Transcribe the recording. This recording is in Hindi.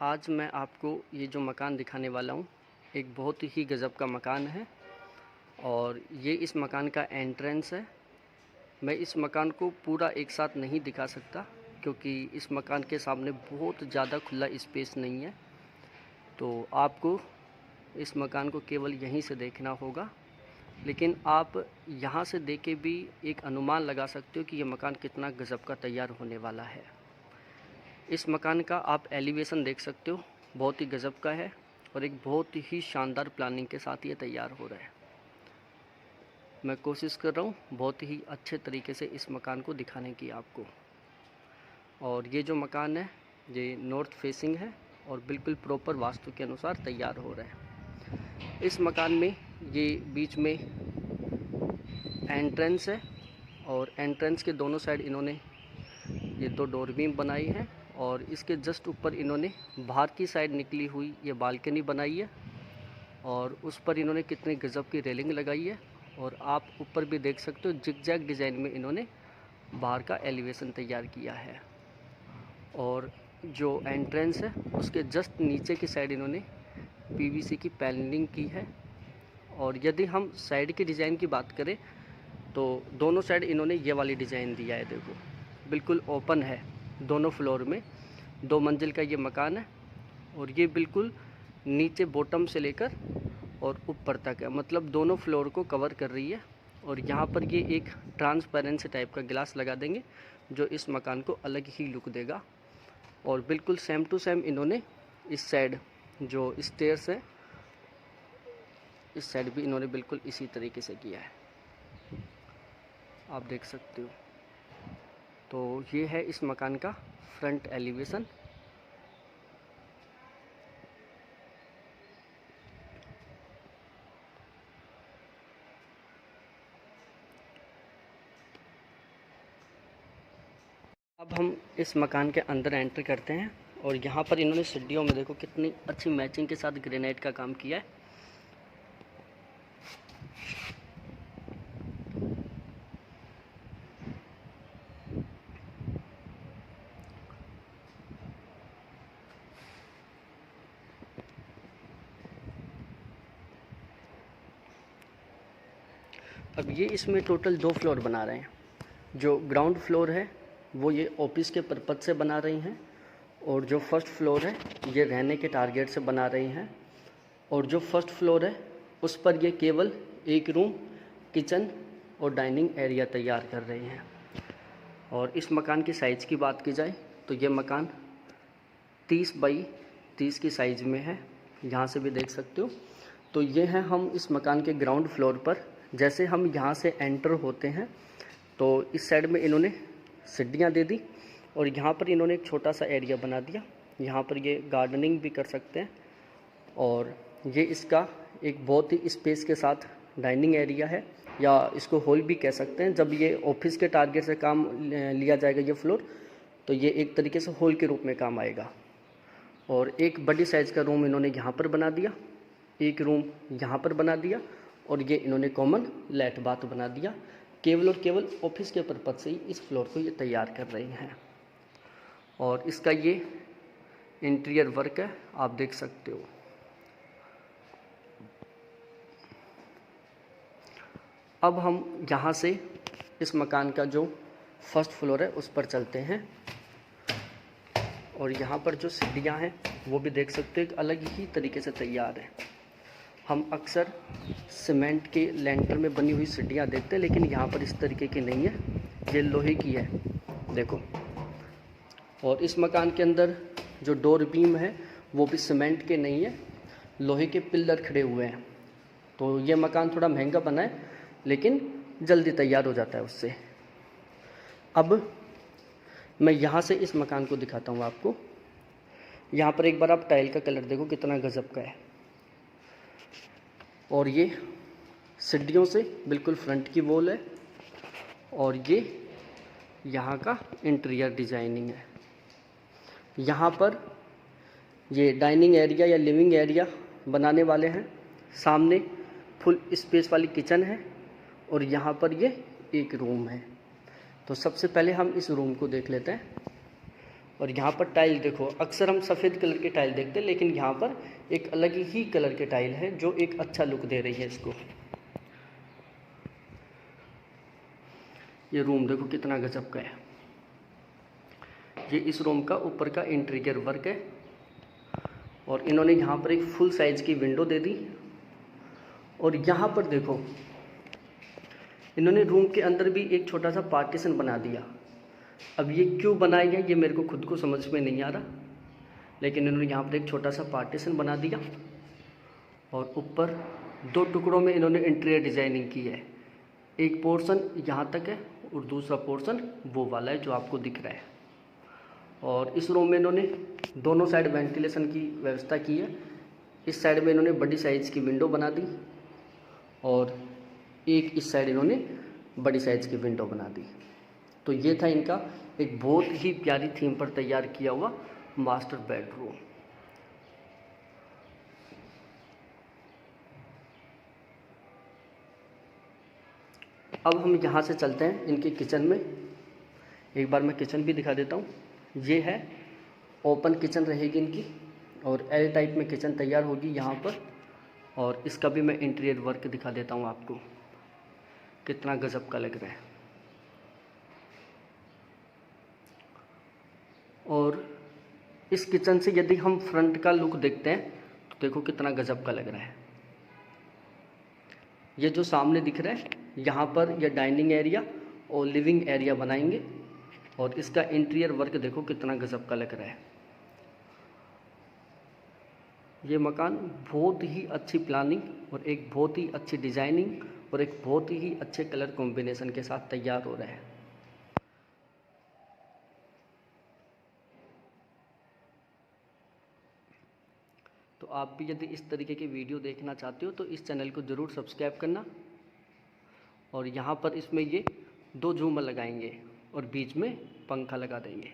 आज मैं आपको ये जो मकान दिखाने वाला हूँ, एक बहुत ही गज़ब का मकान है और ये इस मकान का एंट्रेंस है। मैं इस मकान को पूरा एक साथ नहीं दिखा सकता क्योंकि इस मकान के सामने बहुत ज़्यादा खुला स्पेस नहीं है, तो आपको इस मकान को केवल यहीं से देखना होगा। लेकिन आप यहाँ से देख के भी एक अनुमान लगा सकते हो कि ये मकान कितना गज़ब का तैयार होने वाला है। इस मकान का आप एलिवेशन देख सकते हो, बहुत ही गज़ब का है और एक बहुत ही शानदार प्लानिंग के साथ ये तैयार हो रहा है। मैं कोशिश कर रहा हूँ बहुत ही अच्छे तरीके से इस मकान को दिखाने की आपको। और ये जो मकान है ये नॉर्थ फेसिंग है और बिल्कुल प्रॉपर वास्तु के अनुसार तैयार हो रहा है। इस मकान में ये बीच में एंट्रेंस है और एंट्रेंस के दोनों साइड इन्होंने ये दो डोर बीम बनाई है और इसके जस्ट ऊपर इन्होंने बाहर की साइड निकली हुई ये बालकनी बनाई है और उस पर इन्होंने कितनी गज़ब की रेलिंग लगाई है। और आप ऊपर भी देख सकते हो जिगजैग डिज़ाइन में इन्होंने बाहर का एलिवेशन तैयार किया है। और जो एंट्रेंस है उसके जस्ट नीचे की साइड इन्होंने पीवीसी की पैनलिंग की है। और यदि हम साइड की डिज़ाइन की बात करें तो दोनों साइड इन्होंने ये वाली डिज़ाइन दिया है। देखो बिल्कुल ओपन है, दोनों फ्लोर में 2 मंजिल का ये मकान है और ये बिल्कुल नीचे बॉटम से लेकर और ऊपर तक है, मतलब दोनों फ्लोर को कवर कर रही है। और यहाँ पर ये एक ट्रांसपेरेंसी टाइप का गिलास लगा देंगे जो इस मकान को अलग ही लुक देगा। और बिल्कुल सेम टू सेम इन्होंने इस साइड जो स्टेयर्स है इस साइड भी इन्होंने बिल्कुल इसी तरीके से किया है, आप देख सकते हो। तो ये है इस मकान का फ्रंट एलिवेशन। अब हम इस मकान के अंदर एंटर करते हैं और यहाँ पर इन्होंने सीढ़ियों में देखो कितनी अच्छी मैचिंग के साथ ग्रेनाइट का काम किया है। अब ये इसमें टोटल 2 फ्लोर बना रहे हैं। जो ग्राउंड फ्लोर है वो ये ऑफिस के पर्पज़ से बना रही हैं और जो फर्स्ट फ्लोर है ये रहने के टारगेट से बना रही हैं। और जो फर्स्ट फ्लोर है उस पर ये केवल एक रूम, किचन और डाइनिंग एरिया तैयार कर रही हैं। और इस मकान की साइज़ की बात की जाए तो ये मकान 30 बाई 30 की साइज़ में है, यहाँ से भी देख सकते हो। तो ये हैं हम इस मकान के ग्राउंड फ्लोर पर। जैसे हम यहाँ से एंटर होते हैं तो इस साइड में इन्होंने सीढ़ियाँ दे दी और यहाँ पर इन्होंने एक छोटा सा एरिया बना दिया। यहाँ पर ये गार्डनिंग भी कर सकते हैं और ये इसका एक बहुत ही स्पेस के साथ डाइनिंग एरिया है या इसको हॉल भी कह सकते हैं। जब ये ऑफिस के टारगेट से काम लिया जाएगा ये फ्लोर तो ये एक तरीके से हॉल के रूप में काम आएगा। और एक बड़ी साइज़ का रूम इन्होंने यहाँ पर बना दिया, एक रूम यहाँ पर बना दिया और ये इन्होंने कॉमन लैट बाथ बना दिया। केवल और केवल ऑफिस के पर्पज़ से ही इस फ्लोर को ये तैयार कर रही हैं। और इसका ये इंटीरियर वर्क है, आप देख सकते हो। अब हम यहाँ से इस मकान का जो फर्स्ट फ्लोर है उस पर चलते हैं और यहाँ पर जो सीढ़ियाँ हैं वो भी देख सकते हो एक अलग ही तरीके से तैयार है। हम अक्सर सीमेंट के लेंटर में बनी हुई सीढ़ियाँ देखते हैं लेकिन यहाँ पर इस तरीके की नहीं है, ये लोहे की है, देखो। और इस मकान के अंदर जो डोर बीम है वो भी सीमेंट के नहीं है, लोहे के पिलर खड़े हुए हैं। तो ये मकान थोड़ा महंगा बना है लेकिन जल्दी तैयार हो जाता है उससे। अब मैं यहाँ से इस मकान को दिखाता हूँ आपको। यहाँ पर एक बार आप टाइल का कलर देखो कितना गज़ब का है। और ये सीढ़ियों से बिल्कुल फ्रंट की वॉल है और ये यहाँ का इंटीरियर डिज़ाइनिंग है। यहाँ पर ये डाइनिंग एरिया या लिविंग एरिया बनाने वाले हैं। सामने फुल स्पेस वाली किचन है और यहाँ पर ये एक रूम है। तो सबसे पहले हम इस रूम को देख लेते हैं और यहाँ पर टाइल देखो, अक्सर हम सफ़ेद कलर के टाइल देखते हैं, लेकिन यहाँ पर एक अलग ही कलर के टाइल है जो एक अच्छा लुक दे रही है इसको। ये रूम देखो कितना गजब का है। ये इस रूम का ऊपर का इंटीरियर वर्क है और इन्होंने यहाँ पर एक फुल साइज़ की विंडो दे दी। और यहाँ पर देखो इन्होंने रूम के अंदर भी एक छोटा सा पार्टीशन बना दिया। अब ये क्यों बनाया गया ये मेरे को खुद को समझ में नहीं आ रहा, लेकिन इन्होंने यहाँ पर एक छोटा सा पार्टीशन बना दिया और ऊपर 2 टुकड़ों में इन्होंने इंटीरियर डिज़ाइनिंग की है। एक पोर्शन यहाँ तक है और दूसरा पोर्शन वो वाला है जो आपको दिख रहा है। और इस रूम में इन्होंने दोनों साइड वेंटिलेशन की व्यवस्था की है। इस साइड में इन्होंने बड़ी साइज़ की विंडो बना दी और एक इस साइड इन्होंने बड़ी साइज़ की विंडो बना दी। तो ये था इनका एक बहुत ही प्यारी थीम पर तैयार किया हुआ मास्टर बेडरूम। अब हम यहाँ से चलते हैं इनके किचन में। एक बार मैं किचन भी दिखा देता हूँ। ये है ओपन किचन रहेगी इनकी और एल टाइप में किचन तैयार होगी यहाँ पर। और इसका भी मैं इंटीरियर वर्क दिखा देता हूँ आपको, कितना गजब का लग रहा है। और इस किचन से यदि हम फ्रंट का लुक देखते हैं तो देखो कितना गजब का लग रहा है। ये जो सामने दिख रहा है यहाँ पर यह डाइनिंग एरिया और लिविंग एरिया बनाएंगे और इसका इंटीरियर वर्क देखो कितना गजब का लग रहा है। ये मकान बहुत ही अच्छी प्लानिंग और एक बहुत ही अच्छी डिज़ाइनिंग और एक बहुत ही अच्छे कलर कॉम्बिनेशन के साथ तैयार हो रहा है। तो आप भी यदि इस तरीके की वीडियो देखना चाहते हो तो इस चैनल को ज़रूर सब्सक्राइब करना। और यहाँ पर इसमें ये 2 झूमर लगाएंगे और बीच में पंखा लगा देंगे।